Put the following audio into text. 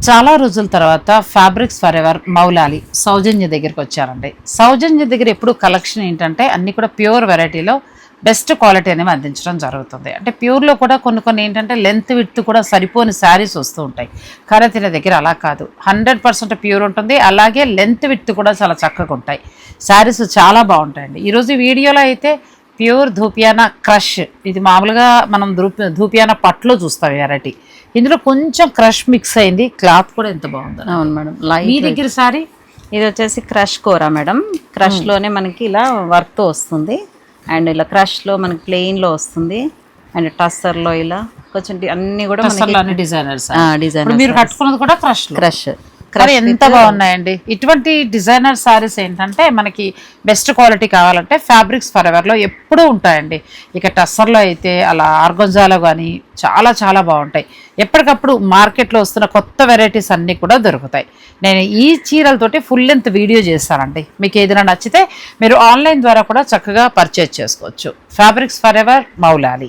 చాలా రోజుల తర్వాత ఫ్యాబ్రిక్స్ ఫర్ ఎవర్ మౌలాలి సౌజన్య దగ్గరికి వచ్చారండి. సౌజన్య దగ్గర ఎప్పుడు కలెక్షన్ ఏంటంటే అన్నీ కూడా ప్యూర్ వెరైటీలో బెస్ట్ క్వాలిటీ అనేవి అందించడం జరుగుతుంది. అంటే ప్యూర్లో కూడా కొన్ని ఏంటంటే లెంత్ విడ్త్ కూడా సరిపోని శారీస్ వస్తూ ఉంటాయి. కానీ తిన దగ్గర అలా కాదు, 100% ప్యూర్ ఉంటుంది. అలాగే లెంత్ విడ్త్ కూడా చాలా చక్కగా ఉంటాయి. శారీస్ చాలా బాగుంటాయండి. ఈరోజు వీడియోలో అయితే ప్యూర్ ధూపియానా క్రష్, ఇది మామూలుగా మనం ధూపియానా పట్లో చూస్తాం వెరైటీ. ఇందులో కొంచెం క్రష్ మిక్స్ అయింది. క్లాత్ కూడా ఎంత బాగుంది. అవును మేడం. మీ దగ్గర సారీ ఇది వచ్చేసి క్రష్ కోరా మేడం. క్రష్ లోనే మనకి ఇలా వర్క్ తో వస్తుంది. అండ్ ఇలా క్రష్ లో మనకి ప్లెయిన్ లో వస్తుంది. అండ్ టస్సర్ లో ఇలా కొంచెం అన్ని కూడా డిజైనర్స్ డిజైనర్. మీరు కట్టుకున్నది కూడా క్రష్ క్రష్ కానీ ఎంత బాగున్నాయండి. ఇటువంటి డిజైనర్ సారీస్ ఏంటంటే మనకి బెస్ట్ క్వాలిటీ కావాలంటే ఫ్యాబ్రిక్స్ ఫర్ ఎవర్లో ఎప్పుడూ ఉంటాయండి. ఇక టస్సర్లో అయితే అలా ఆర్గంజాలో కానీ చాలా చాలా బాగుంటాయి. ఎప్పటికప్పుడు మార్కెట్లో వస్తున్న కొత్త వెరైటీస్ అన్నీ కూడా దొరుకుతాయి. నేను ఈ చీరలతోటి ఫుల్ లెంత్ వీడియో చేస్తానండి. మీకు ఏదైనా నచ్చితే మీరు ఆన్లైన్ ద్వారా కూడా చక్కగా పర్చేజ్ చేసుకోవచ్చు. Fabrics for ever Moula Ali.